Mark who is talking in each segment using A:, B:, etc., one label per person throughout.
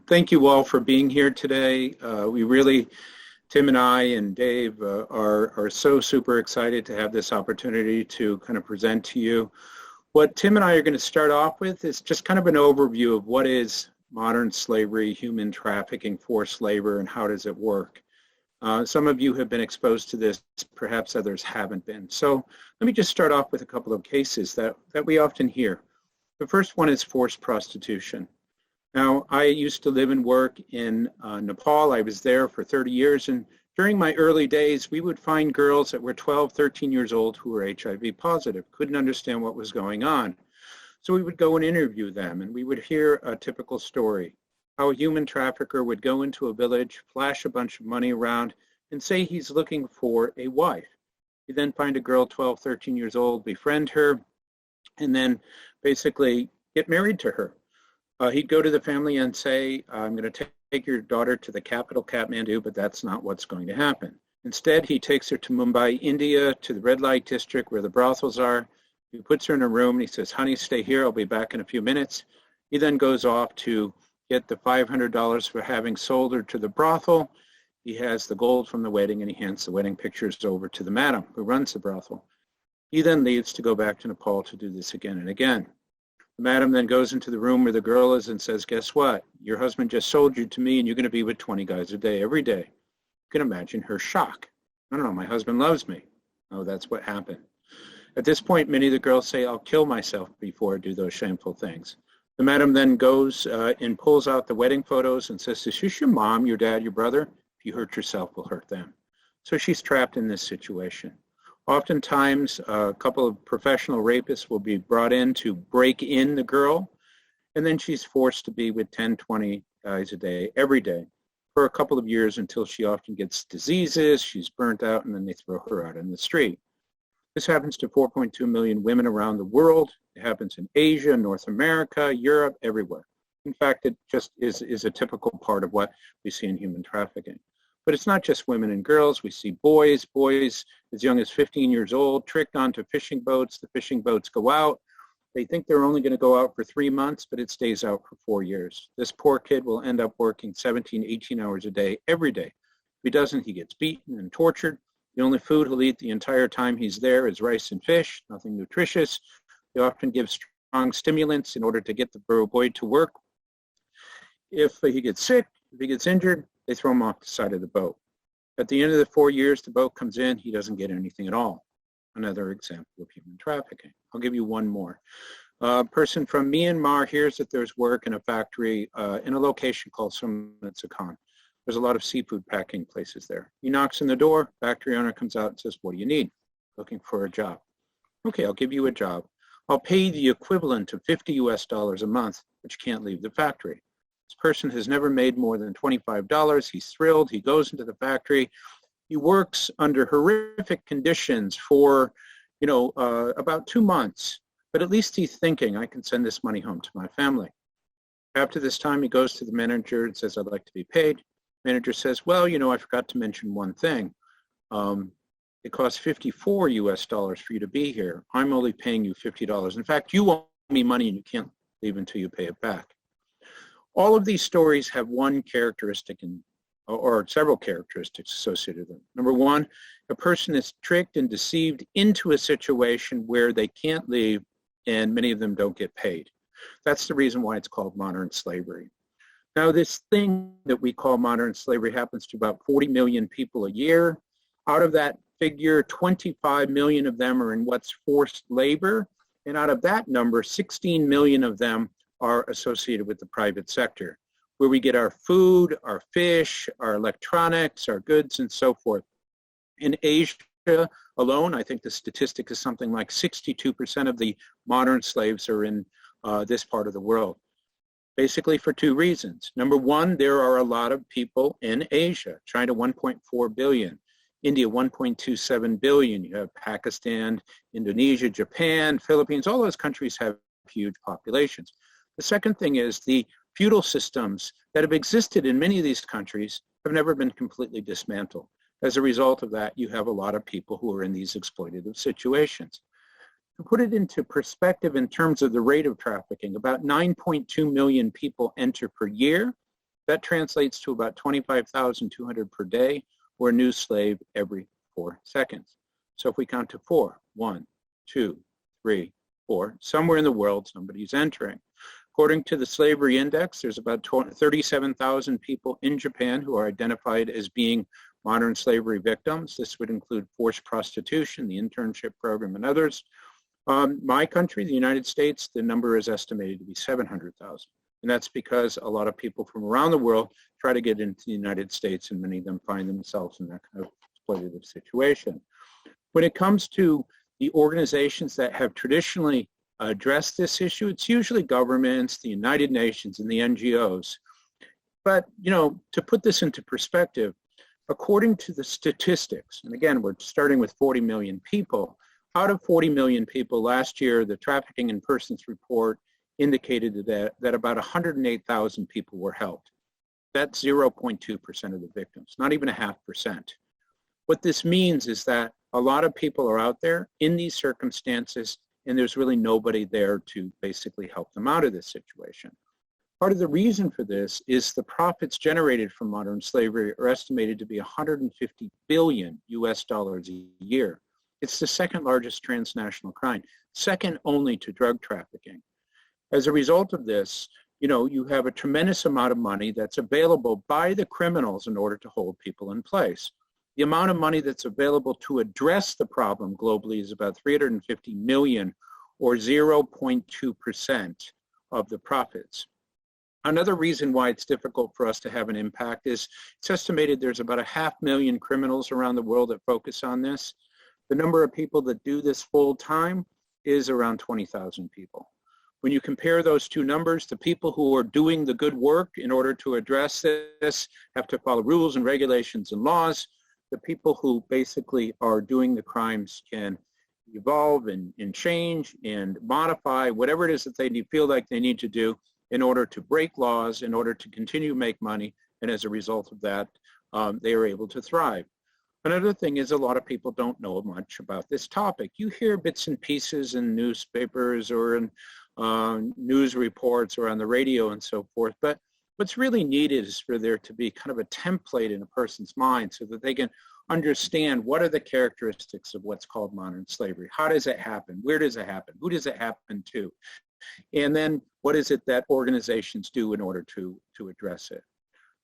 A: Thank you all for being here today. We really, Tim and I and Dave are so super excited to have this opportunity to kind of present to you. What Tim and I are going to start off with is just kind of an overview of what is modern slavery, human trafficking, forced labor, and how does it work. Some of you have been exposed to this, perhaps others haven't been. So let me just start off with a couple of cases that we often hear. The first one is forced prostitution. Now, I used to live and work in Nepal. I was there for 30 years, and during my early days, we would find girls that were 12, 13 years old who were HIV positive, couldn't understand what was going on. So we would go and interview them, and we would hear a typical story, how a human trafficker would go into a village, flash a bunch of money around, and say he's looking for a wife. He'd then find a girl 12, 13 years old, befriend her, and then basically get married to her. He'd go to the family and say, I'm going to take your daughter to the capital, Kathmandu, but that's not what's going to happen. Instead, he takes her to Mumbai, India, to the red light district where the brothels are. He puts her in a room and he says, honey, stay here. I'll be back in a few minutes. He then goes off to get the $500 for having sold her to the brothel. He has the gold from the wedding and he hands the wedding pictures over to the madam who runs the brothel. He then leaves to go back to Nepal to do this again and again. The madam then goes into the room where the girl is and says, guess what? Your husband just sold you to me and you're going to be with 20 guys a day, every day. You can imagine her shock. I don't know, my husband loves me. Oh, that's what happened. At this point, many of the girls say, I'll kill myself before I do those shameful things. The madam then goes and pulls out the wedding photos and says, is this your mom, your dad, your brother? If you hurt yourself, we'll hurt them. So she's trapped in this situation. Oftentimes, a couple of professional rapists will be brought in to break in the girl, and then she's forced to be with 10, 20 guys a day, every day, for a couple of years until she often gets diseases, she's burnt out, and then they throw her out in the street. This happens to 4.2 million women around the world. It happens in Asia, North America, Europe, everywhere. In fact, it just is a typical part of what we see in human trafficking. But it's not just women and girls. We see boys as young as 15 years old, tricked onto fishing boats. The fishing boats go out. They think they're only going to go out for 3 months, but it stays out for 4 years. This poor kid will end up working 17, 18 hours a day, every day. If he doesn't, he gets beaten and tortured. The only food he'll eat the entire time he's there is rice and fish, nothing nutritious. They often give strong stimulants in order to get the boy to work. If he gets sick, if he gets injured, they throw him off the side of the boat. At the end of the 4 years, the boat comes in, he doesn't get anything at all. Another example of human trafficking. I'll give you one more. A person from Myanmar hears that there's work in a factory in a location called Sumatsakan. There's a lot of seafood packing places there. He knocks on the door, factory owner comes out and says, what do you need? Looking for a job. Okay, I'll give you a job. I'll pay the equivalent of $50 US a month, but you can't leave the factory. This person has never made more than $25. He's thrilled. He goes into the factory. He works under horrific conditions for, about 2 months. But at least he's thinking, I can send this money home to my family. After this time, he goes to the manager and says, I'd like to be paid. Manager says, well, I forgot to mention one thing. It costs $54 US for you to be here. I'm only paying you $50. In fact, you owe me money and you can't leave until you pay it back. All of these stories have one characteristic or several characteristics associated with them. Number one, a person is tricked and deceived into a situation where they can't leave, and many of them don't get paid. That's the reason why it's called modern slavery. Now, this thing that we call modern slavery happens to about 40 million people a year. Out of that figure, 25 million of them are in what's forced labor, and out of that number, 16 million of them are associated with the private sector, where we get our food, our fish, our electronics, our goods, and so forth. In Asia alone, I think the statistic is something like 62% of the modern slaves are in this part of the world, basically for two reasons. Number one, there are a lot of people in Asia. China, 1.4 billion. India, 1.27 billion. You have Pakistan, Indonesia, Japan, Philippines. All those countries have huge populations. The second thing is the feudal systems that have existed in many of these countries have never been completely dismantled. As a result of that, you have a lot of people who are in these exploitative situations. To put it into perspective in terms of the rate of trafficking, about 9.2 million people enter per year. That translates to about 25,200 per day, or a new slave every 4 seconds. So if we count to 4, 1, 2, 3, 4, somewhere in the world somebody's entering. According to the Slavery Index, there's about 37,000 people in Japan who are identified as being modern slavery victims. This would include forced prostitution, the internship program, and others. My country, the United States, the number is estimated to be 700,000. And that's because a lot of people from around the world try to get into the United States, and many of them find themselves in that kind of exploitative situation. When it comes to the organizations that have traditionally addressed this issue, it's usually governments, the United Nations, and the NGOs. But, you know, to put this into perspective, according to the statistics, and again, we're starting with 40 million people, out of 40 million people last year, the Trafficking in Persons report indicated that about 108,000 people were helped. That's 0.2% of the victims, not even 0.5%. What this means is that a lot of people are out there in these circumstances, and there's really nobody there to basically help them out of this situation. Part of the reason for this is the profits generated from modern slavery are estimated to be 150 billion US dollars a year. It's the second largest transnational crime, second only to drug trafficking. As a result of this, you know, you have a tremendous amount of money that's available by the criminals in order to hold people in place. The amount of money that's available to address the problem globally is about 350 million, or 0.2% of the profits. Another reason why it's difficult for us to have an impact is it's estimated there's about 500,000 criminals around the world that focus on this. The number of people that do this full time is around 20,000 people. When you compare those two numbers, the people who are doing the good work in order to address this have to follow rules and regulations and laws. The people who basically are doing the crimes can evolve and change and modify whatever it is that they feel like they need to do in order to break laws, in order to continue to make money, and as a result of that, they are able to thrive. Another thing is a lot of people don't know much about this topic. You hear bits and pieces in newspapers or in news reports or on the radio and so forth, but what's really needed is for there to be kind of a template in a person's mind so that they can understand what are the characteristics of what's called modern slavery. How does it happen? Where does it happen? Who does it happen to? And then what is it that organizations do in order to address it?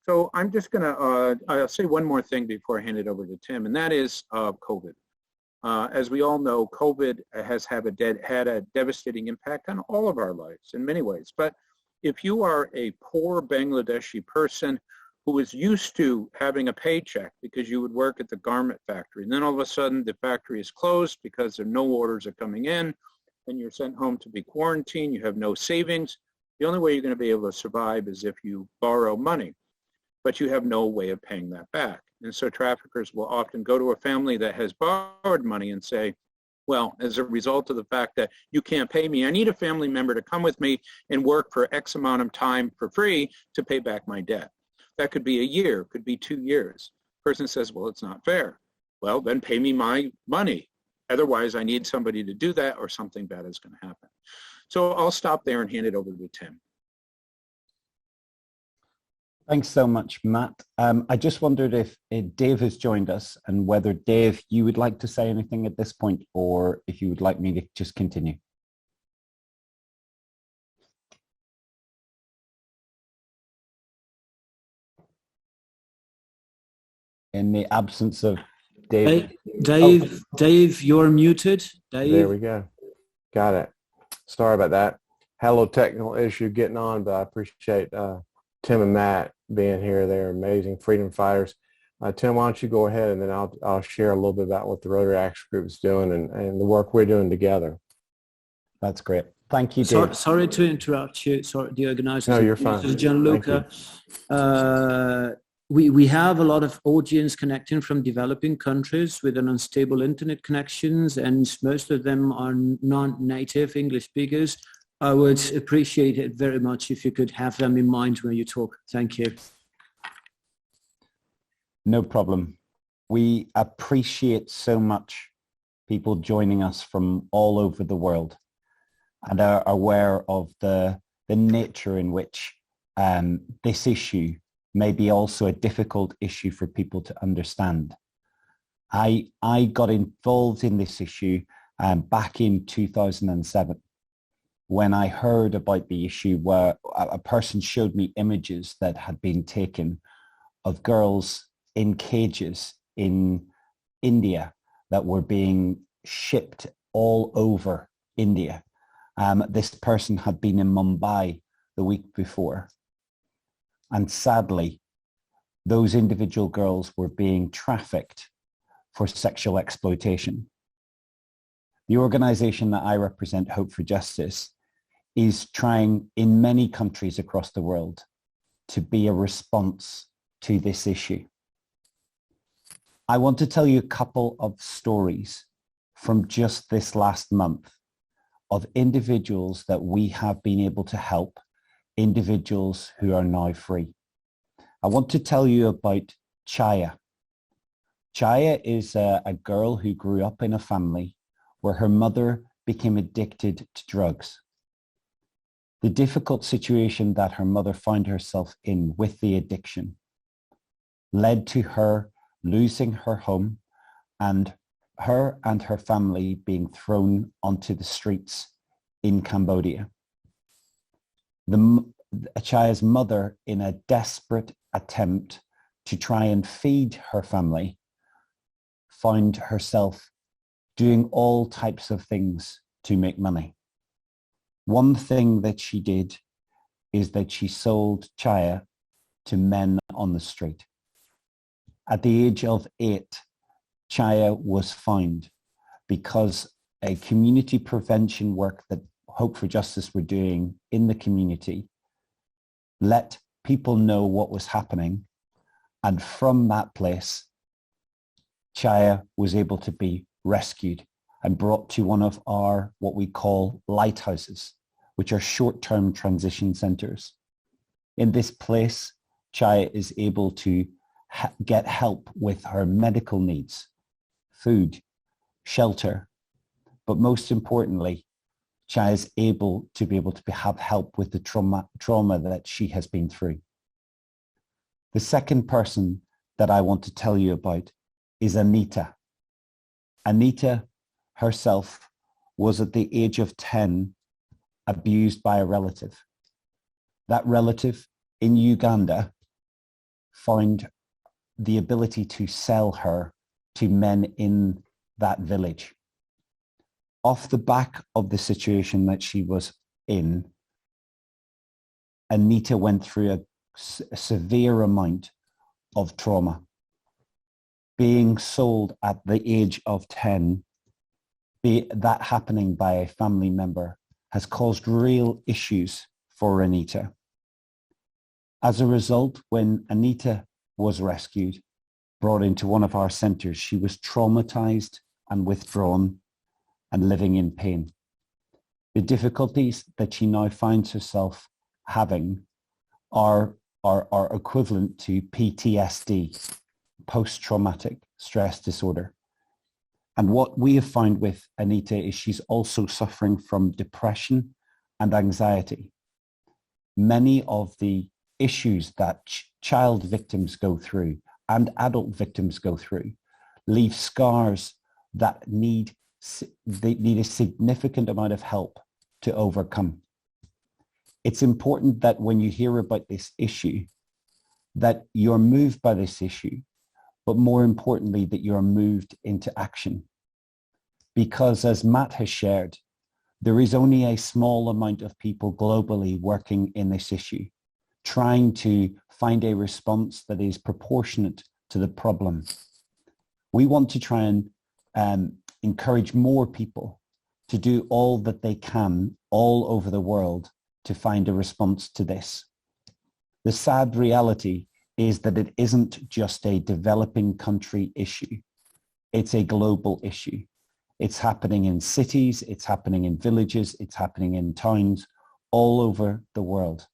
A: So I'm just going to, I'll say one more thing before I hand it over to Tim, and that is COVID. As we all know, COVID has had a devastating impact on all of our lives in many ways. But if you are a poor Bangladeshi person who is used to having a paycheck because you would work at the garment factory, and then all of a sudden the factory is closed because there are no orders are coming in, and you're sent home to be quarantined, you have no savings, the only way you're going to be able to survive is if you borrow money, but you have no way of paying that back. And so traffickers will often go to a family that has borrowed money and say, well, as a result of the fact that you can't pay me, I need a family member to come with me and work for X amount of time for free to pay back my debt. That could be a year, could be 2 years. Person says, well, it's not fair. Well, then pay me my money. Otherwise, I need somebody to do that or something bad is going to happen. So I'll stop there and hand it over to Tim.
B: Thanks so much, Matt. I just wondered if Dave has joined us and whether, Dave, you would like to say anything at this point or if you would like me to just continue. In the absence of Dave.
C: Dave, you're muted. Dave.
D: There we go. Got it. Sorry about that. Had a little technical issue getting on, but I appreciate Tim and Matt being here. They're amazing freedom fighters. Tim, why don't you go ahead and then I'll share a little bit about what the Rotary Action Group is doing and the work we're doing together.
B: That's great. Thank you, Dave.
C: Sorry to interrupt you. Sorry, the organizer.
D: No, you're fine.
C: This is Gianluca. We have a lot of audience connecting from developing countries with an unstable internet connections, and most of them are non-native English speakers. I would appreciate it very much if you could have them in mind when you talk. Thank you.
B: No problem. We appreciate so much people joining us from all over the world and are aware of the nature in which this issue may be also a difficult issue for people to understand. I got involved in this issue back in 2007 when I heard about the issue, where a person showed me images that had been taken of girls in cages in India that were being shipped all over India. This person had been in Mumbai the week before. And sadly, those individual girls were being trafficked for sexual exploitation. The organization that I represent, Hope for Justice, is trying in many countries across the world to be a response to this issue. I want to tell you a couple of stories from just this last month of individuals that we have been able to help, individuals who are now free. I want to tell you about Chaya. Chaya is a girl who grew up in a family where her mother became addicted to drugs. The difficult situation that her mother found herself in with the addiction led to her losing her home and her family being thrown onto the streets in Cambodia. Chaya's mother, in a desperate attempt to try and feed her family, found herself doing all types of things to make money. One thing that she did is that she sold Chaya to men on the street. At the age of 8, Chaya was found because a community prevention work that Hope for Justice were doing in the community let people know what was happening. And from that place, Chaya was able to be rescued and brought to one of our, what we call lighthouses, which are short-term transition centers. In this place, Chaya is able to get help with her medical needs, food, shelter, but most importantly, Chaya is able to have help with the trauma that she has been through. The second person that I want to tell you about is Anita. Anita herself was at the age of 10 abused by a relative. That relative in Uganda found the ability to sell her to men in that village. Off the back of the situation that she was in, Anita went through a severe amount of trauma. Being sold at the age of 10, that happening by a family member, has caused real issues for Anita. As a result, when Anita was rescued, brought into one of our centers, she was traumatized and withdrawn and living in pain. The difficulties that she now finds herself having are equivalent to PTSD, post-traumatic stress disorder. And what we have found with Anita is she's also suffering from depression and anxiety. Many of the issues that child victims go through and adult victims go through leave scars that need a significant amount of help to overcome. It's important that when you hear about this issue, that you're moved by this issue, but more importantly, that you're moved into action. Because as Matt has shared, there is only a small amount of people globally working in this issue, trying to find a response that is proportionate to the problem. We want to try and encourage more people to do all that they can all over the world to find a response to this. The sad reality is that it isn't just a developing country issue. It's a global issue. It's happening in cities, it's happening in villages, it's happening in towns all over the world.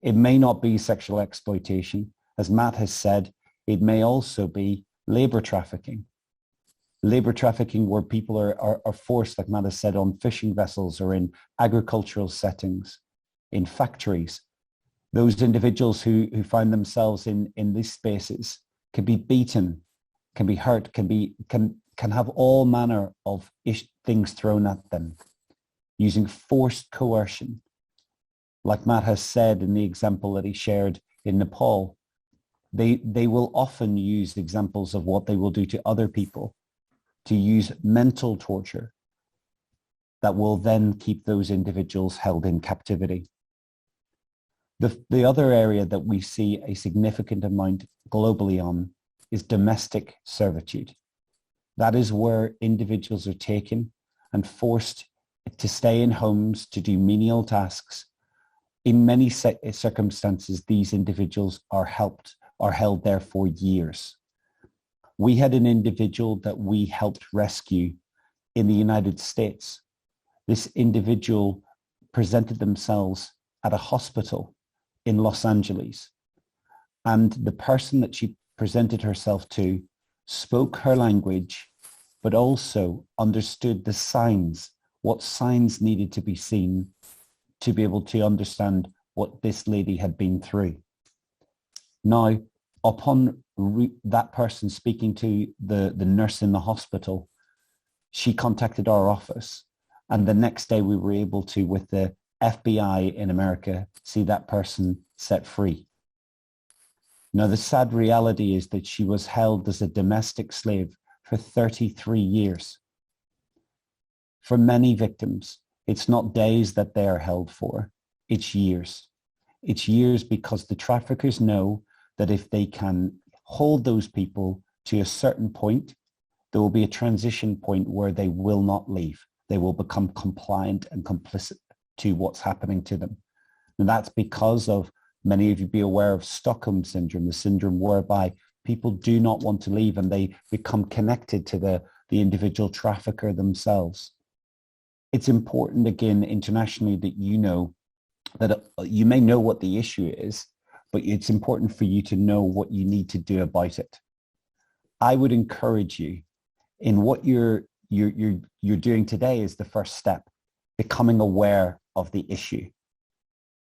B: It may not be sexual exploitation. As Matt has said, it may also be labor trafficking. Labor trafficking where people are forced, like Matt has said, on fishing vessels or in agricultural settings, in factories. Those individuals who find themselves in these spaces can be beaten, can be hurt, can have all manner of things thrown at them using forced coercion. Like Matt has said in the example that he shared in Nepal, they will often use examples of what they will do to other people to use mental torture that will then keep those individuals held in captivity. The other area that we see a significant amount globally on is domestic servitude. That is where individuals are taken and forced to stay in homes to do menial tasks. In many circumstances, these individuals are held there for years. We had an individual that we helped rescue in the United States. This individual presented themselves at a hospital in Los Angeles, and the person that she presented herself to spoke her language, but also understood the signs, what signs needed to be seen to be able to understand what this lady had been through. Now, upon that person speaking to the nurse in the hospital, she contacted our office, and the next day we were able to, with the FBI in America, see that person set free. Now, the sad reality is that she was held as a domestic slave for 33 years. For many victims, it's not days that they are held for, it's years. It's years because the traffickers know that if they can hold those people to a certain point, there will be a transition point where they will not leave. They will become compliant and complicit to what's happening to them. And that's because of, many of you be aware of Stockholm syndrome, the syndrome whereby people do not want to leave and they become connected to the individual trafficker themselves. It's important, again, internationally, that you know that you may know what the issue is, but it's important for you to know what you need to do about it. I would encourage you in what you're doing today is the first step, becoming aware of the issue.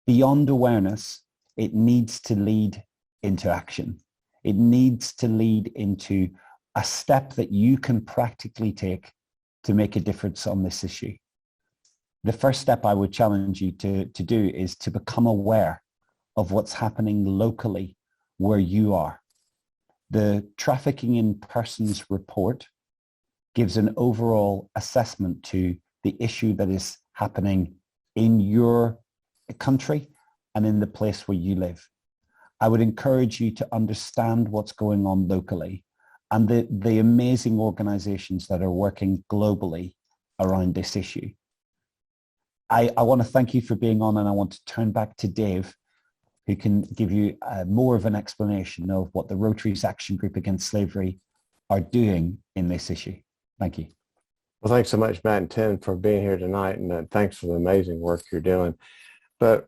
B: Beyond awareness, it needs to lead into action. It needs to lead into a step that you can practically take to make a difference on this issue. The first step I would challenge you to do is to become aware of what's happening locally where you are. The Trafficking in Persons report gives an overall assessment to the issue that is happening in your country and in the place where you live. I would encourage you to understand what's going on locally and the amazing organizations that are working globally around this issue. I want to thank you for being on, and I want to turn back to Dave, who can give you more of an explanation of what the Rotary's Action Group Against Slavery are doing in this issue. Thank you.
D: Well, thanks so much, Matt and Tim, for being here tonight, and thanks for the amazing work you're doing. But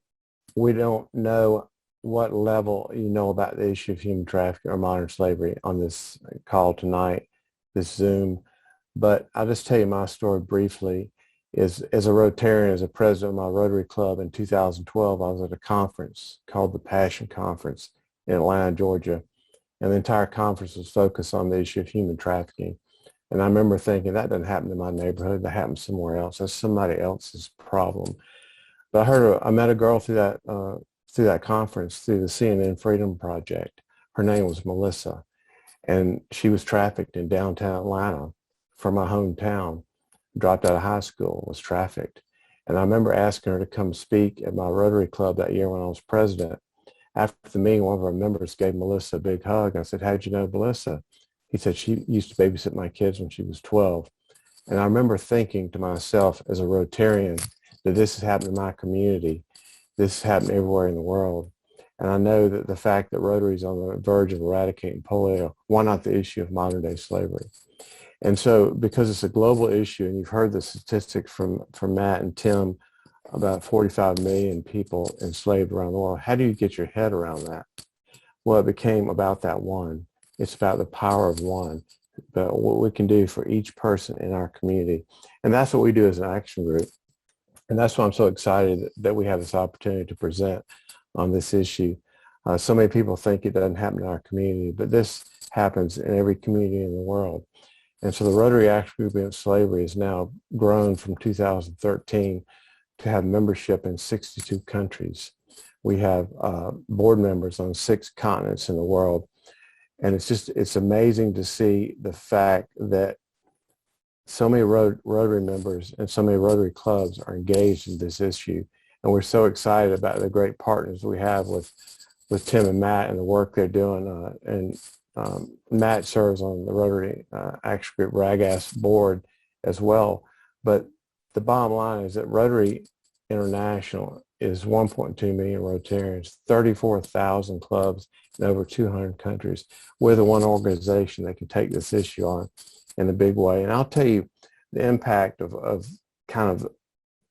D: we don't know what level you know about the issue of human trafficking or modern slavery on this call tonight, this Zoom. But I'll just tell you my story briefly. As a Rotarian, as a president of my Rotary Club in 2012, I was at a conference called the Passion Conference in Atlanta, Georgia. And the entire conference was focused on the issue of human trafficking. And I remember thinking, that doesn't happen in my neighborhood, that happens somewhere else. That's somebody else's problem. But I met a girl through that conference, through the CNN Freedom Project. Her name was Melissa. And she was trafficked in downtown Atlanta from my hometown. Dropped out of high school, was trafficked. And I remember asking her to come speak at my Rotary Club that year when I was president. After the meeting, one of our members gave Melissa a big hug. I said, how'd you know Melissa? He said, she used to babysit my kids when she was 12. And I remember thinking to myself as a Rotarian that this has happened in my community. This has happened everywhere in the world. And I know that the fact that Rotary is on the verge of eradicating polio, why not the issue of modern day slavery? And so because it's a global issue, and you've heard the statistics from Matt and Tim, about 45 million people enslaved around the world, how do you get your head around that? Well, it became about that one. It's about the power of one. but what we can do for each person in our community. And that's what we do as an action group. And that's why I'm so excited that we have this opportunity to present on this issue. So many people think it doesn't happen in our community, but this happens in every community in the world. And so the Rotary Action Group Against Slavery has now grown from 2013 to have membership in 62 countries. We have board members on 6 continents in the world. And it's amazing to see the fact that so many Rotary members and so many Rotary clubs are engaged in this issue. And we're so excited about the great partners we have with Tim and Matt and the work they're doing. Matt serves on the Rotary Action Group RAGAS board as well. But the bottom line is that Rotary International is 1.2 million Rotarians, 34,000 clubs in over 200 countries. We're the one organization that can take this issue on in a big way. And I'll tell you the impact of kind of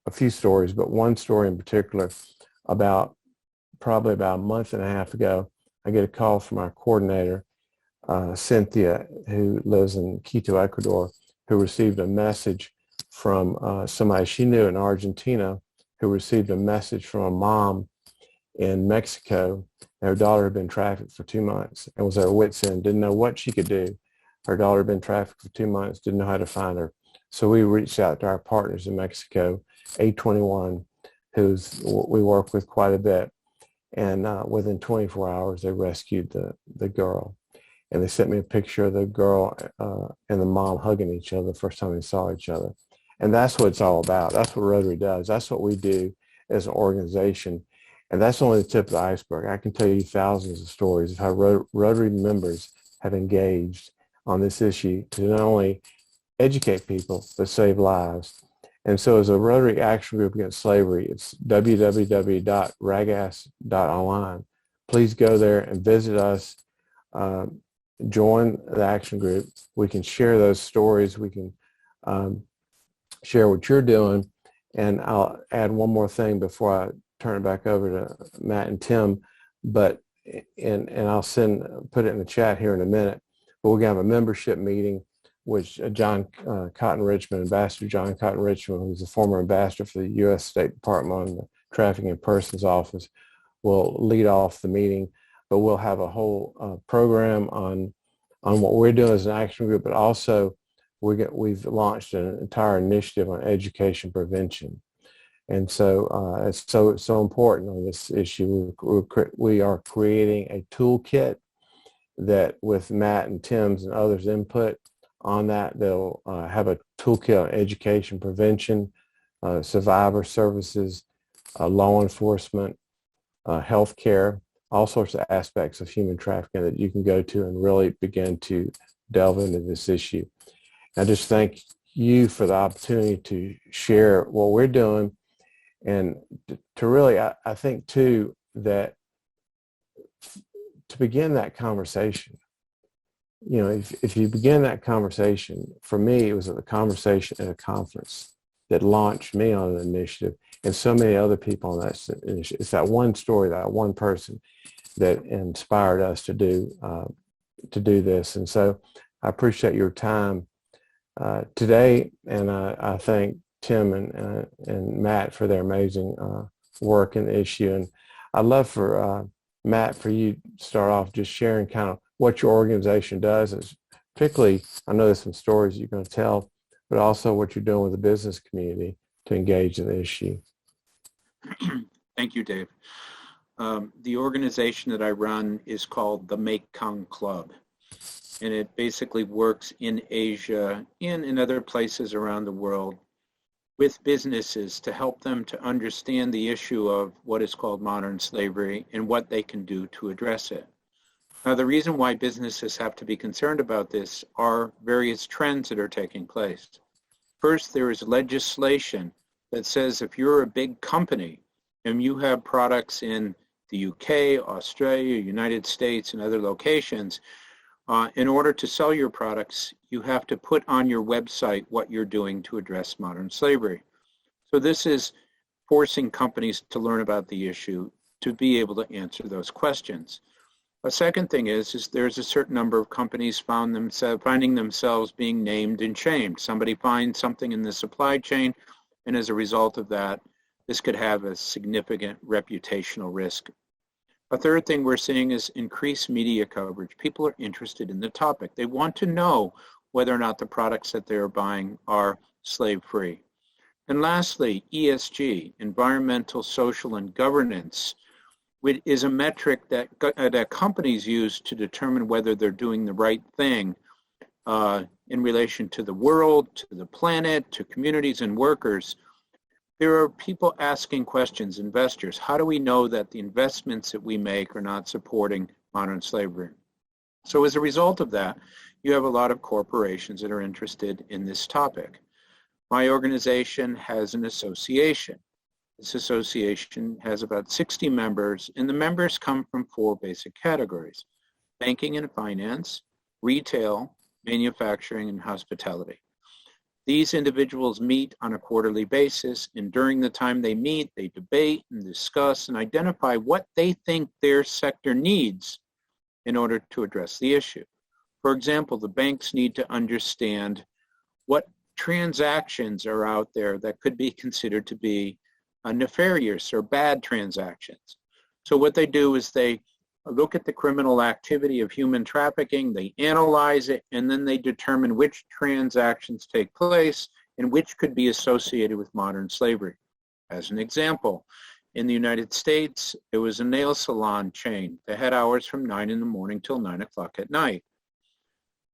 D: a few stories, but one story in particular probably about a month and a half ago, I get a call from our coordinator, Cynthia, who lives in Quito, Ecuador, who received a message from somebody she knew in Argentina, who received a message from a mom in Mexico. Her daughter had been trafficked for 2 months and was at her wit's end, didn't know what she could do. Her daughter had been trafficked for 2 months, didn't know how to find her. So we reached out to our partners in Mexico, A21, we work with quite a bit. And within 24 hours, they rescued the girl. And they sent me a picture of the girl and the mom hugging each other the first time they saw each other. And that's what it's all about. That's what Rotary does. That's what we do as an organization. And that's only the tip of the iceberg. I can tell you thousands of stories of how Rotary members have engaged on this issue to not only educate people, but save lives. And so as a Rotary Action Group Against Slavery, it's www.ragas.online. Please go there and visit us. Join the action group. We can share those stories. We can share what you're doing. And I'll add one more thing before I turn it back over to Matt and Tim. But and I'll put it in the chat here in a minute. But we're going to have a membership meeting, which John Cotton Richmond, Ambassador John Cotton Richmond, who's the former ambassador for the U.S. State Department on the Trafficking in Persons Office, will lead off the meeting. But we'll have a whole program on what we're doing as an action group, but also we've launched an entire initiative on education prevention. And so it's so important on this issue. We are creating a toolkit that with Matt and Tim's and others' input on that, they'll have a toolkit on education prevention, survivor services, law enforcement, healthcare, all sorts of aspects of human trafficking that you can go to and really begin to delve into this issue. I just thank you for the opportunity to share what we're doing, and to really, I think too, that to begin that conversation, you know, if you begin that conversation, for me, it was a conversation at a conference that launched me on an initiative, and so many other people on that initiative. It's that one story, that one person that inspired us to do this. And so I appreciate your time today, and I thank Tim and Matt for their amazing work in the issue. And I'd love for Matt, for you to start off just sharing kind of what your organization does, and particularly, I know there's some stories you're going to tell, but also what you're doing with the business community to engage in the issue.
A: Thank you, Dave. The organization that I run is called the Mekong Club, and it basically works in Asia and in other places around the world with businesses to help them to understand the issue of what is called modern slavery and what they can do to address it. Now, the reason why businesses have to be concerned about this are various trends that are taking place. First, there is legislation that says if you're a big company and you have products in the UK, Australia, United States, and other locations, in order to sell your products, you have to put on your website what you're doing to address modern slavery. So this is forcing companies to learn about the issue to be able to answer those questions. A second thing is there's a certain number of companies finding themselves being named and shamed. Somebody finds something in the supply chain, and as a result of that, this could have a significant reputational risk. A third thing we're seeing is increased media coverage. People are interested in the topic. They want to know whether or not the products that they're buying are slave-free. And lastly, ESG, environmental, social, and governance, which is a metric that companies use to determine whether they're doing the right thing in relation to the world, to the planet, to communities and workers. There are people asking questions, investors. How do we know that the investments that we make are not supporting modern slavery? So as a result of that, you have a lot of corporations that are interested in this topic. My organization has an association. This association has about 60 members, and the members come from 4 basic categories: banking and finance, retail, manufacturing, and hospitality. These individuals meet on a quarterly basis, and during the time they meet, they debate and discuss and identify what they think their sector needs in order to address the issue. For example, the banks need to understand what transactions are out there that could be considered to be nefarious or bad transactions. So what they do is they look at the criminal activity of human trafficking, they analyze it, and then they determine which transactions take place and which could be associated with modern slavery. As an example, in the United States, there was a nail salon chain that had hours from 9 in the morning till 9 o'clock at night.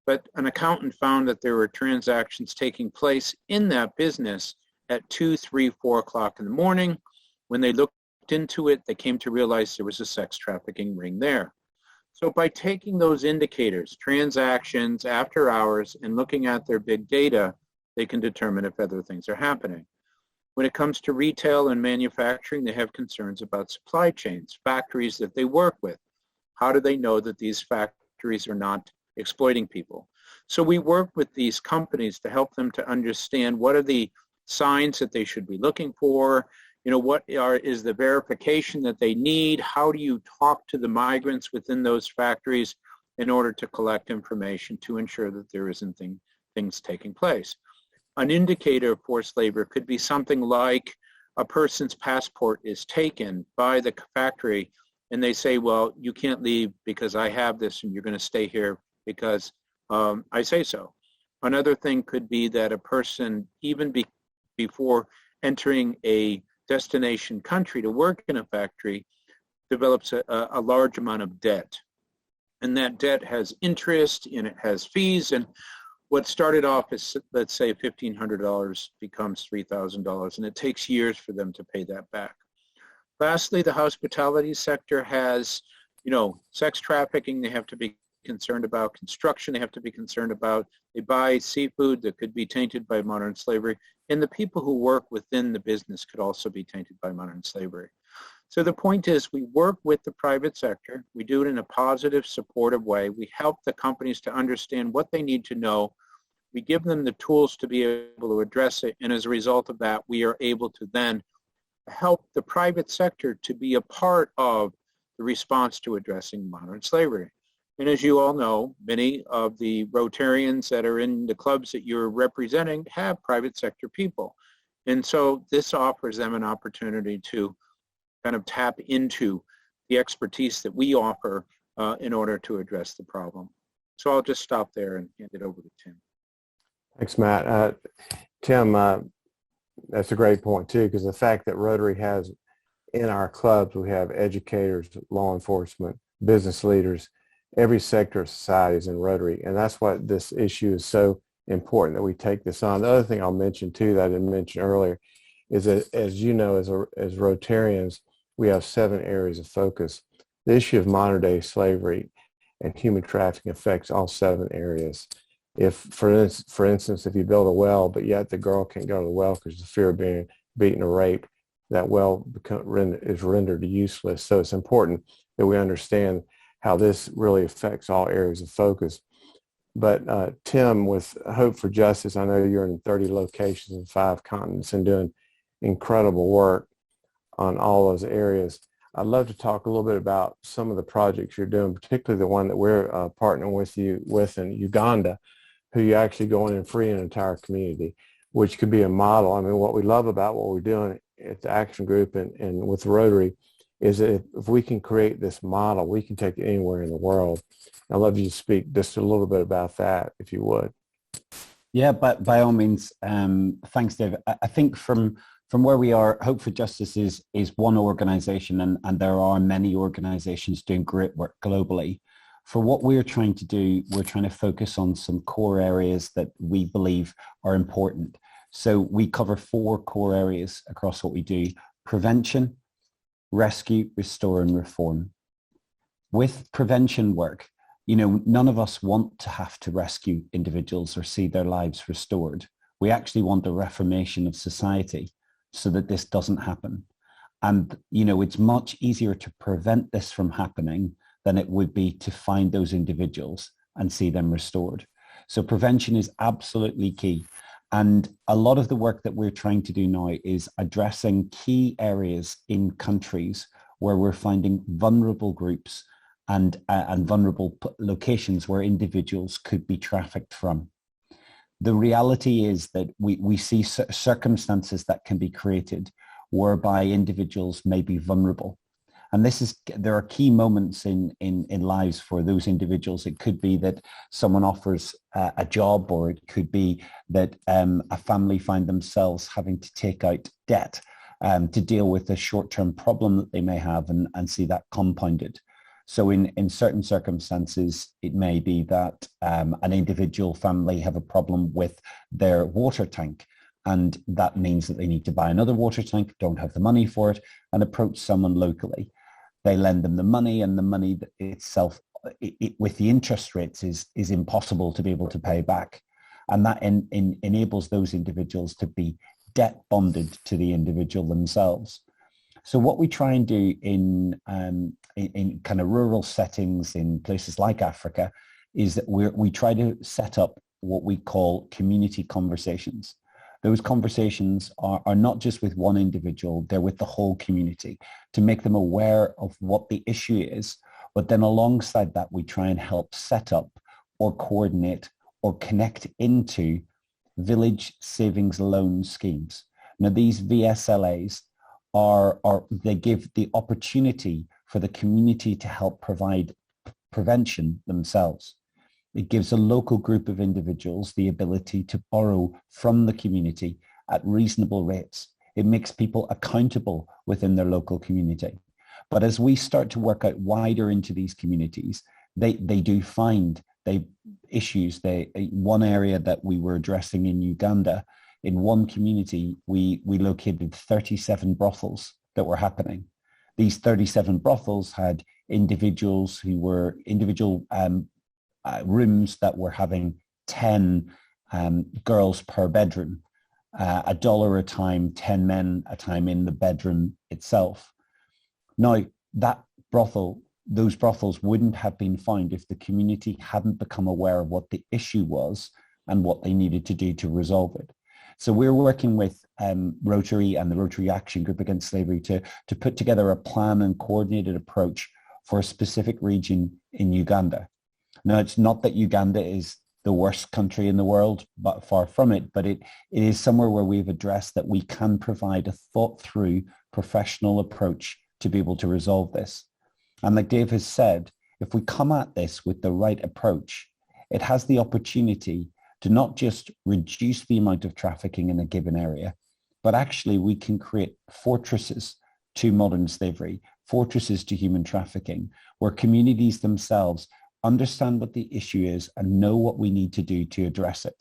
A: But an accountant found that there were transactions taking place in that business at 2, 3, 4 o'clock in the morning. When they looked into it, they came to realize there was a sex trafficking ring there. So by taking those indicators, transactions, after hours, and looking at their big data, they can determine if other things are happening. When it comes to retail and manufacturing, they have concerns about supply chains, factories that they work with. How do they know that these factories are not exploiting people? So we work with these companies to help them to understand what are the signs that they should be looking for. What is the verification that they need? How do you talk to the migrants within those factories in order to collect information to ensure that there isn't things taking place? An indicator of forced labor could be something like a person's passport is taken by the factory and they say, well, you can't leave because I have this and you're going to stay here because I say so. Another thing could be that a person, even before entering a destination country to work in a factory, develops a large amount of debt. And that debt has interest and it has fees. And what started off as, let's say, $1,500 becomes $3,000. And it takes years for them to pay that back. Lastly, the hospitality sector has, sex trafficking they have to be concerned about, construction they have to be concerned about. They buy seafood that could be tainted by modern slavery. And the people who work within the business could also be tainted by modern slavery. So the point is we work with the private sector. We do it in a positive, supportive way. We help the companies to understand what they need to know. We give them the tools to be able to address it. And as a result of that, we are able to then help the private sector to be a part of the response to addressing modern slavery. And as you all know, many of the Rotarians that are in the clubs that you're representing have private sector people. And so this offers them an opportunity to kind of tap into the expertise that we offer in order to address the problem. So I'll just stop there and hand it over to Tim.
D: Thanks, Matt. Tim, that's a great point too, because the fact that Rotary has in our clubs, we have educators, law enforcement, business leaders, every sector of society is in Rotary. And that's why this issue is so important that we take this on. The other thing I'll mention too that I didn't mention earlier is that, as you know, as Rotarians, we have 7 areas of focus. The issue of modern day slavery and human trafficking affects all 7 areas. If, for instance, if you build a well, but yet the girl can't go to the well because of the fear of being beaten or raped, that well is rendered useless. So it's important that we understand how this really affects all areas of focus. But Tim, with Hope for Justice, I know you're in 30 locations in 5 continents and doing incredible work on all those areas. I'd love to talk a little bit about some of the projects you're doing, particularly the one that we're partnering with you with in Uganda, who you actually go in and free an entire community, which could be a model. I mean, what we love about what we're doing at the Action Group and with Rotary is that if we can create this model, we can take it anywhere in the world. I'd love you to speak just a little bit about that, if you would.
B: Yeah, but by all means, thanks, Dave. I think from where we are, Hope for Justice is one organization, and there are many organizations doing great work globally. For what we're trying to do, we're trying to focus on some core areas that we believe are important. So we cover 4 core areas across what we do: prevention, rescue, restore, and reform. With prevention work, none of us want to have to rescue individuals or see their lives restored. We actually want a reformation of society so that this doesn't happen. And, it's much easier to prevent this from happening than it would be to find those individuals and see them restored. So prevention is absolutely key. And a lot of the work that we're trying to do now is addressing key areas in countries where we're finding vulnerable groups and vulnerable locations where individuals could be trafficked from. The reality is that we see circumstances that can be created whereby individuals may be vulnerable. And there are key moments in lives for those individuals. It could be that someone offers a job, or it could be that a family find themselves having to take out debt to deal with a short-term problem that they may have and see that compounded. So in certain circumstances, it may be that an individual family have a problem with their water tank, and that means that they need to buy another water tank, don't have the money for it, and approach someone locally. They lend them the money, and the money itself, with the interest rates, is impossible to be able to pay back. And that enables those individuals to be debt bonded to the individual themselves. So what we try and do in kind of rural settings in places like Africa is that we try to set up what we call community conversations. Those conversations are not just with one individual, they're with the whole community to make them aware of what the issue is. But then alongside that, we try and help set up or coordinate or connect into village savings loan schemes. Now, these VSLAs they give the opportunity for the community to help provide prevention themselves. It gives a local group of individuals the ability to borrow from the community at reasonable rates. It makes people accountable within their local community. But as we start to work out wider into these communities, they do find issues. One area that we were addressing in Uganda, in one community, we located 37 brothels that were happening. These 37 brothels had individual rooms that were having 10 girls per bedroom, $1 a time, 10 men a time in the bedroom itself. Now, those brothels wouldn't have been found if the community hadn't become aware of what the issue was and what they needed to do to resolve it. So we're working with Rotary and the Rotary Action Group Against Slavery to put together a plan and coordinated approach for a specific region in Uganda. Now, it's not that Uganda is the worst country in the world, but far from it, but it is somewhere where we've addressed that we can provide a thought-through professional approach to be able to resolve this. And like Dave has said, if we come at this with the right approach, it has the opportunity to not just reduce the amount of trafficking in a given area, but actually we can create fortresses to modern slavery, fortresses to human trafficking, where communities themselves understand what the issue is and know what we need to do to address it.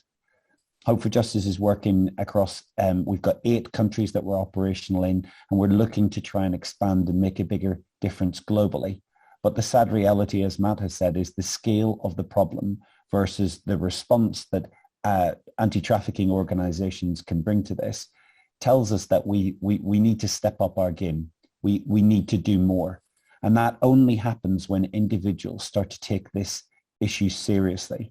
B: Hope for Justice is working across, we've got 8 countries that we're operational in, and we're looking to try and expand and make a bigger difference globally. But the sad reality, as Matt has said, is the scale of the problem versus the response that anti-trafficking organizations can bring to this tells us that we need to step up our game. We need to do more. And that only happens when individuals start to take this issue seriously.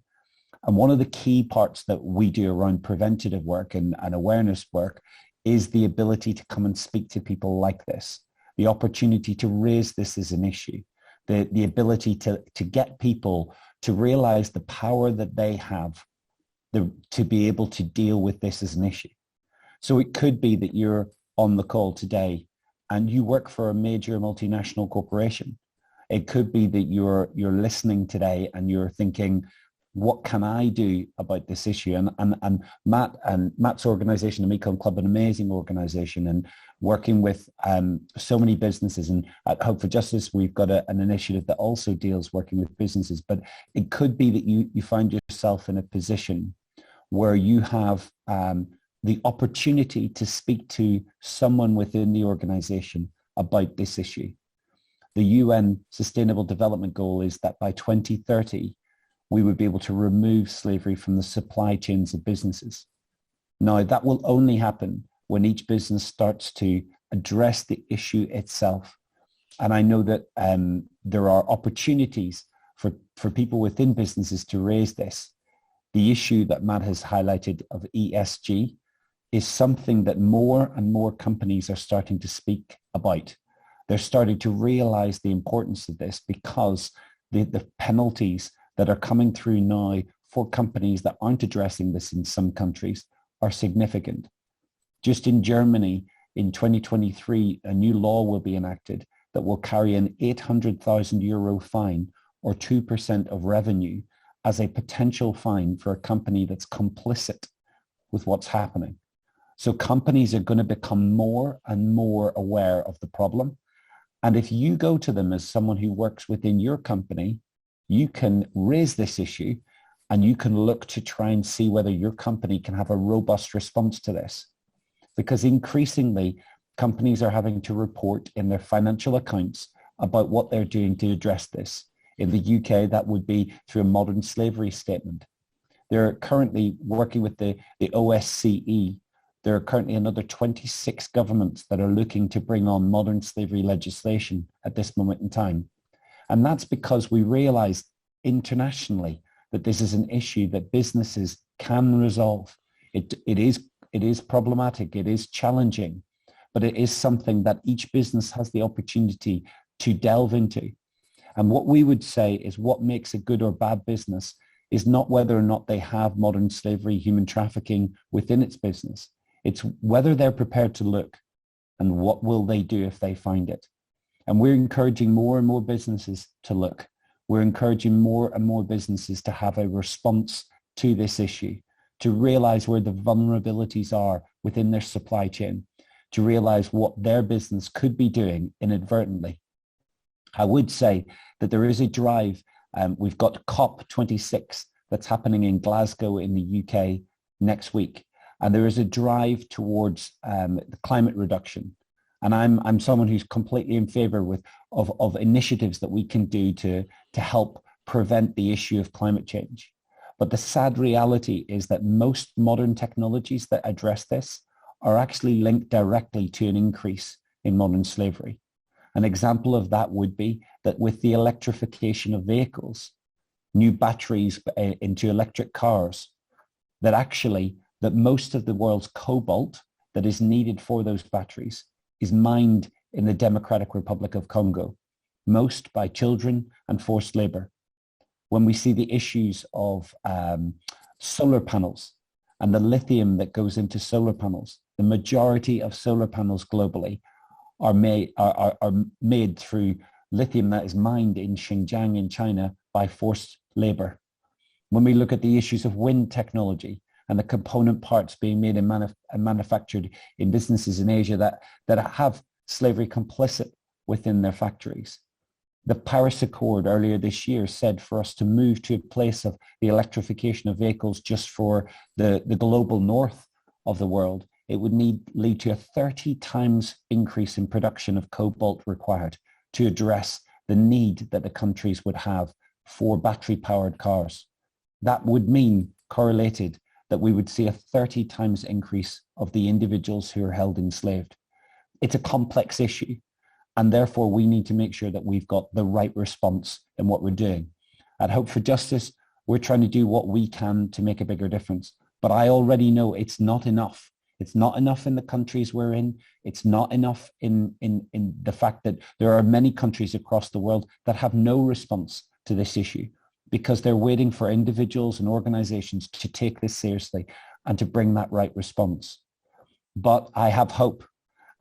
B: And one of the key parts that we do around preventative work and awareness work is the ability to come and speak to people like this. the opportunity to raise this as an issue, the ability to get people to realize the power that they have to be able to deal with this as an issue. So it could be that you're on the call today and you work for a major multinational corporation. It could be that you're listening today and you're thinking, what can I do about this issue? And Matt's organization, the Mekong Club, an amazing organization, and working with so many businesses. And at Hope for Justice, we've got an initiative that also deals working with businesses. But it could be that you find yourself in a position where you have the opportunity to speak to someone within the organization about this issue. The UN Sustainable Development Goal is that by 2030, we would be able to remove slavery from the supply chains of businesses. Now, that will only happen when each business starts to address the issue itself. And I know that there are opportunities for people within businesses to raise this. The issue that Matt has highlighted of ESG is something that more and more companies are starting to speak about. They're starting to realize the importance of this because the penalties that are coming through now for companies that aren't addressing this in some countries are significant. Just in Germany, in 2023, a new law will be enacted that will carry an 800,000 euro fine, or 2% of revenue, as a potential fine for a company that's complicit with what's happening. So companies are going to become more and more aware of the problem. And if you go to them as someone who works within your company, you can raise this issue and you can look to try and see whether your company can have a robust response to this. Because increasingly, companies are having to report in their financial accounts about what they're doing to address this. In the UK, that would be through a modern slavery statement. They're currently working with the OSCE. There are currently another 26 governments that are looking to bring on modern slavery legislation at this moment in time. And that's because we realize internationally that this is an issue that businesses can resolve. It is problematic, it is challenging, but it is something that each business has the opportunity to delve into. And what we would say is what makes a good or bad business is not whether or not they have modern slavery, human trafficking within its business. It's whether they're prepared to look and what will they do if they find it. And we're encouraging more and more businesses to look. We're encouraging more and more businesses to have a response to this issue, to realize where the vulnerabilities are within their supply chain, to realize what their business could be doing inadvertently. I would say that there is a drive. We've got COP26 that's happening in Glasgow in the UK next week. And there is a drive towards the climate reduction. And I'm someone who's completely in favor of initiatives that we can do to help prevent the issue of climate change. But the sad reality is that most modern technologies that address this are actually linked directly to an increase in modern slavery. An example of that would be that with the electrification of vehicles, new batteries into electric cars, that most of the world's cobalt that is needed for those batteries is mined in the Democratic Republic of Congo, most by children and forced labor. When we see the issues of solar panels and the lithium that goes into solar panels, the majority of solar panels globally are made through lithium that is mined in Xinjiang in China by forced labor. When we look at the issues of wind technology and the component parts being made and manufactured in businesses in Asia that have slavery complicit within their factories. The Paris Accord earlier this year said for us to move to a place of the electrification of vehicles just for the global north of the world, it would lead to a 30 times increase in production of cobalt required to address the need that the countries would have for battery-powered cars. That would mean, correlated, that we would see a 30 times increase of the individuals who are held enslaved. It's a complex issue, and therefore we need to make sure that we've got the right response in what we're doing. At Hope for Justice, we're trying to do what we can to make a bigger difference, but I already know it's not enough. It's not enough in the countries we're in. It's not enough in the fact that there are many countries across the world that have no response to this issue because they're waiting for individuals and organizations to take this seriously and to bring that right response. But I have hope,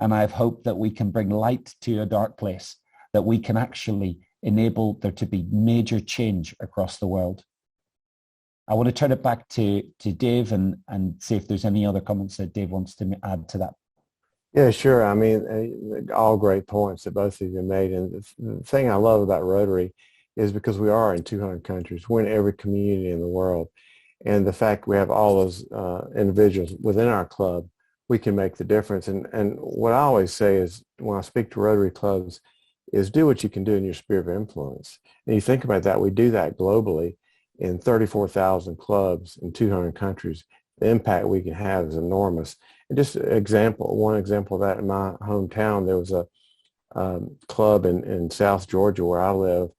B: and I have hope that we can bring light to a dark place, that we can actually enable there to be major change across the world. I want to turn it back to Dave and see if there's any other comments that Dave wants to add to that.
D: Yeah, sure. I mean, all great points that both of you made. And the thing I love about Rotary is because we are in 200 countries. We're in every community in the world. And the fact we have all those individuals within our club, we can make the difference. And what I always say is when I speak to Rotary clubs is do what you can do in your sphere of influence. And you think about that, we do that globally in 34,000 clubs in 200 countries. The impact we can have is enormous. And just one example of that, in my hometown, there was a club in South Georgia where I live,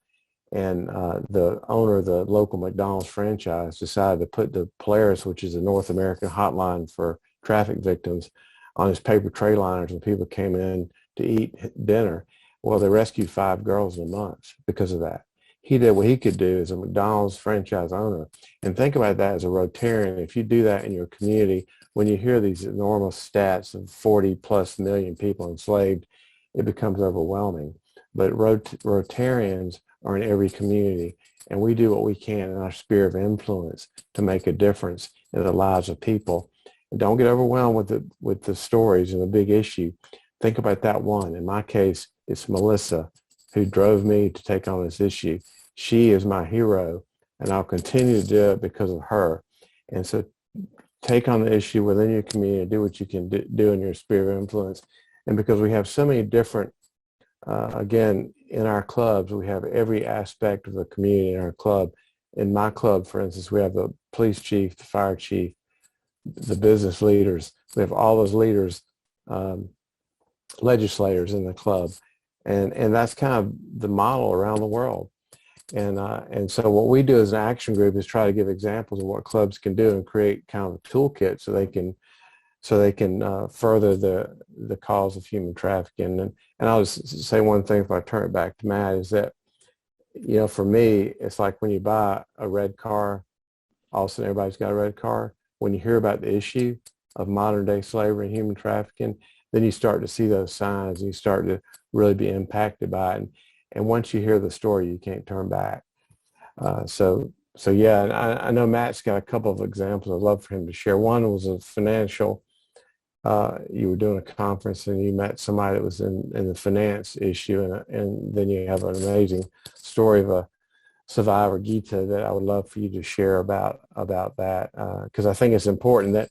D: and the owner of the local McDonald's franchise decided to put the Polaris, which is a North American hotline for traffic victims, on his paper tray liners when people came in to eat dinner. Well, they rescued 5 girls in a month because of that. He did what he could do as a McDonald's franchise owner. And think about that as a Rotarian. If you do that in your community, when you hear these enormous stats of 40 plus million people enslaved, it becomes overwhelming. But Rotarians are in every community, and we do what we can in our sphere of influence to make a difference in the lives of people. And don't get overwhelmed with the stories and the big issue. Think about that one. In my case, it's Melissa, who drove me to take on this issue. She is my hero, and I'll continue to do it because of her. And so take on the issue within your community, do what you can do in your sphere of influence. And because we have so many different, again, in our clubs, we have every aspect of the community in our club. In my club, for instance, we have the police chief, the fire chief, the business leaders. We have all those leaders, legislators in the club. And that's kind of the model around the world. And so what we do as an action group is try to give examples of what clubs can do and create kind of a toolkit so they can further the cause of human trafficking. And I'll just say one thing before I turn it back to Matt is that, you know, for me, it's like when you buy a red car, all of a sudden everybody's got a red car. When you hear about the issue of modern day slavery and human trafficking, then you start to see those signs and you start to really be impacted by it. And once you hear the story, you can't turn back. So yeah, and I know Matt's got a couple of examples I'd love for him to share. One was a financial, you were doing a conference and you met somebody that was in the finance issue, and then you have an amazing story of a survivor, Gita, that I would love for you to share about that, because I think it's important that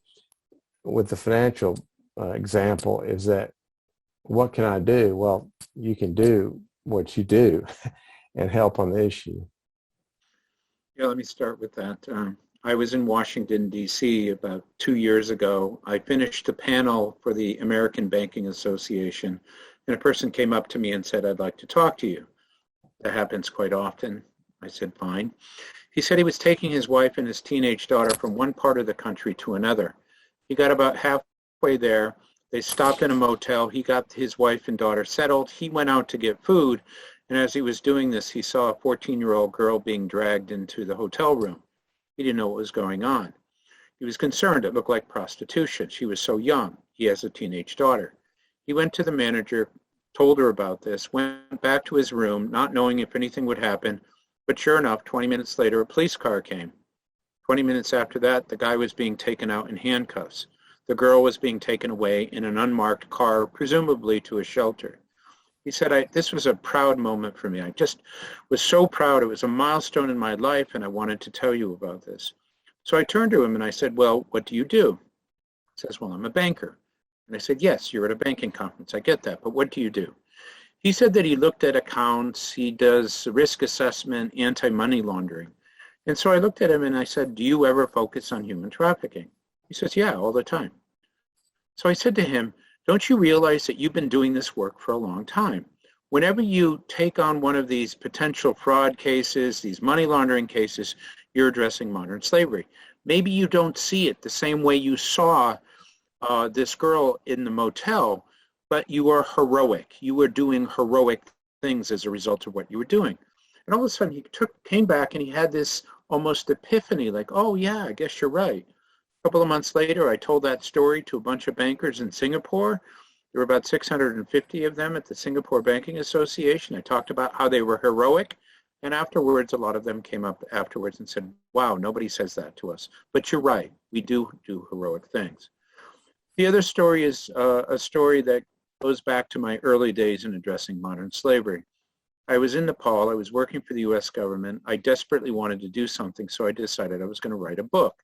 D: with the financial example is that what can I do? Well, you can do what you do and help on the issue.
A: Yeah, let me start with that. I was in Washington, D.C. about 2 years ago. I finished a panel for the American Banking Association, and a person came up to me and said, "I'd like to talk to you." That happens quite often. I said, fine. He said he was taking his wife and his teenage daughter from one part of the country to another. He got about halfway there. They stopped in a motel. He got his wife and daughter settled. He went out to get food, and as he was doing this, he saw a 14-year-old girl being dragged into the hotel room. He didn't know what was going on. He was concerned. It looked like prostitution. She was so young. He has a teenage daughter. He went to the manager, told her about this, went back to his room, not knowing if anything would happen. But sure enough, 20 minutes later, a police car came. 20 minutes after that, the guy was being taken out in handcuffs. The girl was being taken away in an unmarked car, presumably to a shelter. He said, this was a proud moment for me. I just was so proud. It was a milestone in my life, and I wanted to tell you about this. So I turned to him and I said, well, what do you do? He says, well, I'm a banker. And I said, yes, you're at a banking conference. I get that, but what do you do? He said that he looked at accounts, he does risk assessment, anti-money laundering. And so I looked at him and I said, do you ever focus on human trafficking? He says, yeah, all the time. So I said to him, don't you realize that you've been doing this work for a long time? Whenever you take on one of these potential fraud cases, these money laundering cases, you're addressing modern slavery. Maybe you don't see it the same way you saw this girl in the motel, but you were heroic. You were doing heroic things as a result of what you were doing. And all of a sudden he came back and he had this almost epiphany, like, oh yeah, I guess you're right. A couple of months later, I told that story to a bunch of bankers in Singapore. There were about 650 of them at the Singapore Banking Association. I talked about how they were heroic. And afterwards, a lot of them came up afterwards and said, wow, nobody says that to us. But you're right. We do heroic things. The other story is a story that goes back to my early days in addressing modern slavery. I was in Nepal. I was working for the U.S. government. I desperately wanted to do something, so I decided I was going to write a book.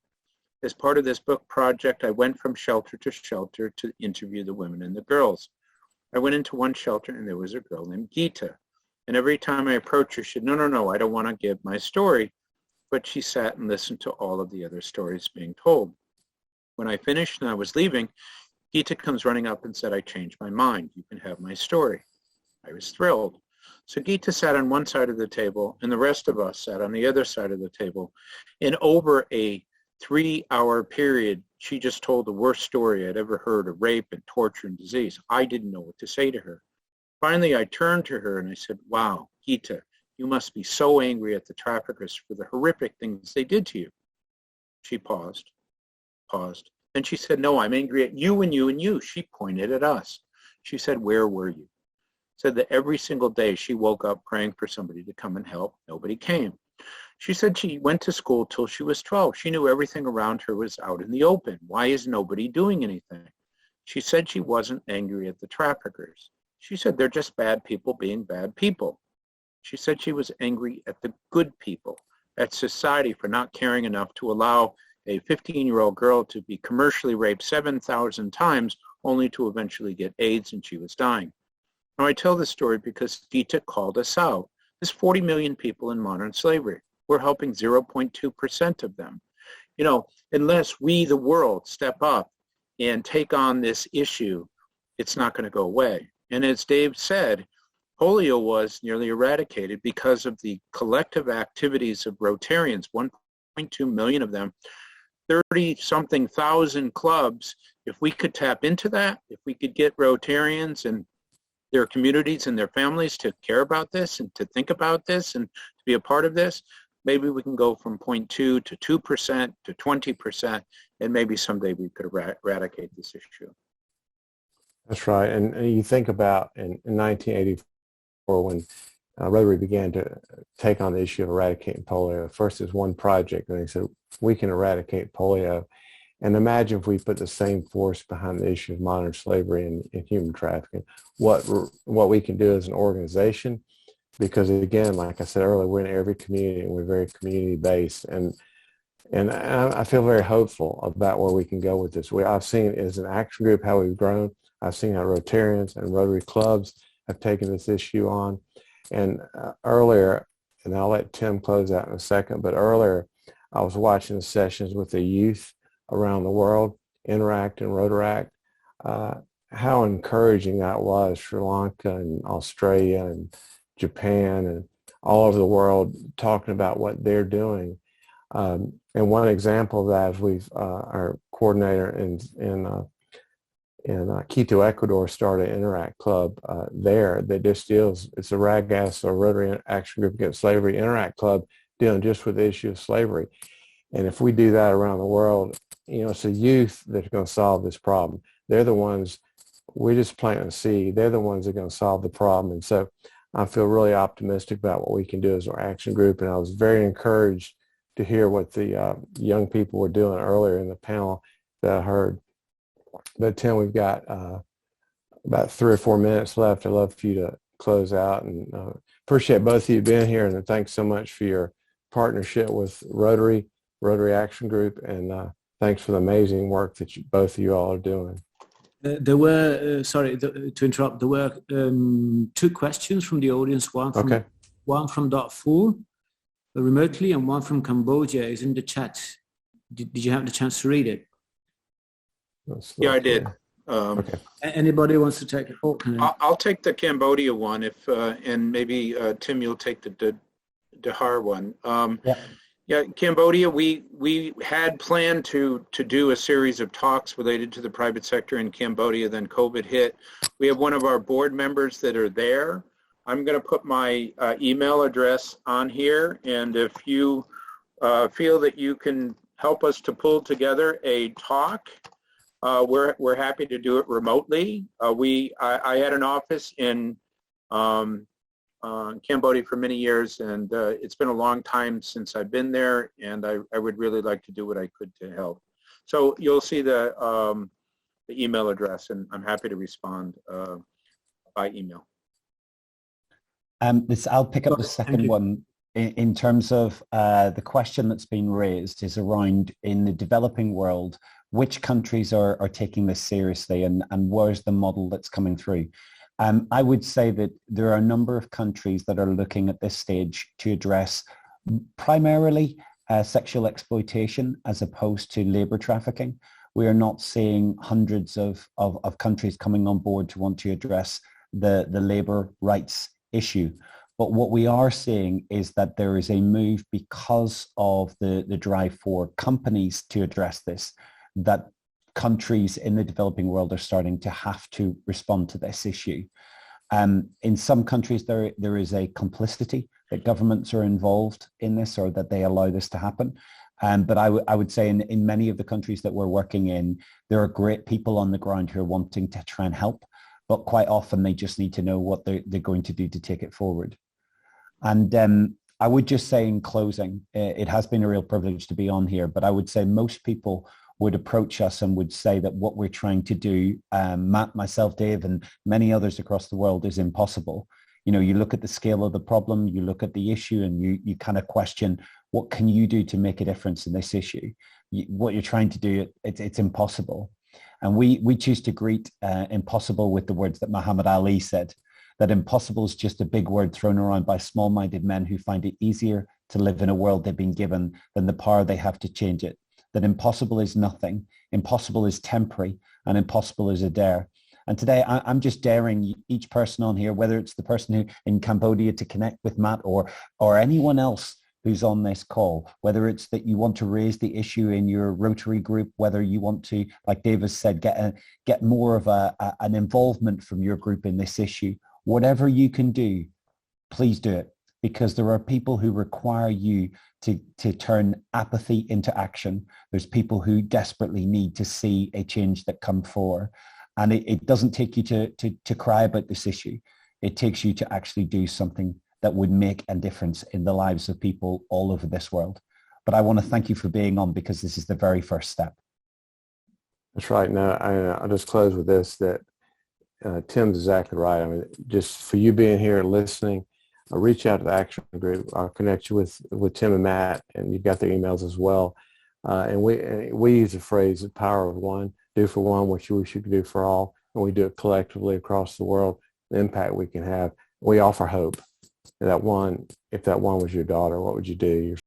A: As part of this book project, I went from shelter to shelter to interview the women and the girls. I went into one shelter, and there was a girl named Geeta. And every time I approached her, she said, no, I don't want to give my story. But she sat and listened to all of the other stories being told. When I finished and I was leaving, Geeta comes running up and said, I changed my mind. You can have my story. I was thrilled. So Geeta sat on one side of the table, and the rest of us sat on the other side of the table. And over a 3-hour period, she just told the worst story I'd ever heard of rape and torture and disease. I didn't know what to say to her. Finally, I turned to her and I said, wow, Geeta, you must be so angry at the traffickers for the horrific things they did to you. She paused. Then she said, no, I'm angry at you and you and you. She pointed at us. She said, where were you? Said that every single day she woke up praying for somebody to come and help. Nobody came. She said she went to school till she was 12. She knew everything around her was out in the open. Why is nobody doing anything? She said she wasn't angry at the traffickers. She said they're just bad people being bad people. She said she was angry at the good people, at society for not caring enough to allow a 15-year-old girl to be commercially raped 7,000 times only to eventually get AIDS and she was dying. Now I tell this story because Geeta called us out. There's 40 million people in modern slavery. We're helping 0.2% of them. You know, unless we, the world, step up and take on this issue, it's not going to go away. And as Dave said, polio was nearly eradicated because of the collective activities of Rotarians, 1.2 million of them, 30-something thousand clubs. If we could tap into that, if we could get Rotarians and their communities and their families to care about this and to think about this and to be a part of this, maybe we can go from 0.2 to 2% to 20%, and maybe someday we could eradicate this issue.
D: That's right. And you think about in 1984 when Rotary began to take on the issue of eradicating polio. First is one project, and they said, we can eradicate polio. And imagine if we put the same force behind the issue of modern slavery and human trafficking, what we can do as an organization. Because again, like I said earlier, we're in every community and we're very community-based. And I feel very hopeful about where we can go with this. I've seen as an action group how we've grown. I've seen how Rotarians and Rotary clubs have taken this issue on. And earlier, and I'll let Tim close out in a second, but earlier I was watching the sessions with the youth around the world, Interact and Rotaract, how encouraging that was. Sri Lanka and Australia and Japan and all over the world talking about what they're doing. And one example of that is our coordinator in Quito, Ecuador, started an Interact Club there that just deals, it's a RAGAS or Rotary Action Group Against Slavery Interact Club dealing just with the issue of slavery. And if we do that around the world, you know, it's the youth that are going to solve this problem. They're the ones, we're just planting a seed. They're the ones that are going to solve the problem. And so I feel really optimistic about what we can do as our action group. And I was very encouraged to hear what the young people were doing earlier in the panel that I heard. But Tim, we've got about 3 or 4 minutes left. I'd love for you to close out, and appreciate both of you being here. And thanks so much for your partnership with Rotary Action Group, and thanks for the amazing work that both of you all are doing.
C: There were, sorry to interrupt, there were 2 questions from the audience, one from Darfur remotely and one from Cambodia is in the chat. Did you have the chance to read it?
A: Yeah, I did.
D: Okay.
C: Anybody wants to take it?
A: I'll take the Cambodia one, and maybe Tim, you'll take the Dahar one.
B: Yeah.
A: Yeah, Cambodia, we had planned to do a series of talks related to the private sector in Cambodia, then COVID hit. We have one of our board members that are there. I'm going to put my email address on here, and if you feel that you can help us to pull together a talk, we're happy to do it remotely. I had an office in Cambodia for many years, and it's been a long time since I've been there, and I would really like to do what I could to help. So you'll see the email address, and I'm happy to respond by email.
B: I'll pick up the second one. In terms of the question that's been raised is around, in the developing world, which countries are taking this seriously, and where's the model that's coming through? I would say that there are a number of countries that are looking at this stage to address primarily sexual exploitation as opposed to labor trafficking. We are not seeing hundreds of countries coming on board to want to address the labor rights issue. But what we are seeing is that there is a move, because of the drive for companies to address this, that countries in the developing world are starting to have to respond to this issue. In some countries, there is a complicity that governments are involved in this, or that they allow this to happen. But I would say in many of the countries that we're working in, there are great people on the ground who are wanting to try and help, but quite often they just need to know what they're going to do to take it forward. And I would just say in closing, it has been a real privilege to be on here, but I would say most people would approach us and would say that what we're trying to do, Matt, myself, Dave, and many others across the world, is impossible. You know, you look at the scale of the problem, you look at the issue, and you kind of question, what can you do to make a difference in this issue? What you're trying to do, it's impossible. And we choose to greet impossible with the words that Muhammad Ali said, that impossible is just a big word thrown around by small-minded men who find it easier to live in a world they've been given than the power they have to change it. That impossible is nothing, impossible is temporary, and impossible is a dare. And today I'm just daring each person on here, whether it's the person who in Cambodia, to connect with Matt, or anyone else who's on this call, whether it's that you want to raise the issue in your Rotary group, whether you want to, like Davis said, get more of an involvement from your group in this issue. Whatever you can do, please do it, because there are people who require you to turn apathy into action. There's people who desperately need to see a change that come forward. And it doesn't take you to cry about this issue. It takes you to actually do something that would make a difference in the lives of people all over this world. But I want to thank you for being on, because this is the very first step.
D: That's right. Now, I'll just close with this, that Tim's exactly right. I mean, just for you being here and listening, reach out to the action group. I'll connect you with Tim and Matt, and you've got their emails as well. And we use the phrase, the power of one, do for one what you wish you could do for all. And we do it collectively across the world, the impact we can have. We offer hope. That one, if that one was your daughter, what would you do? Your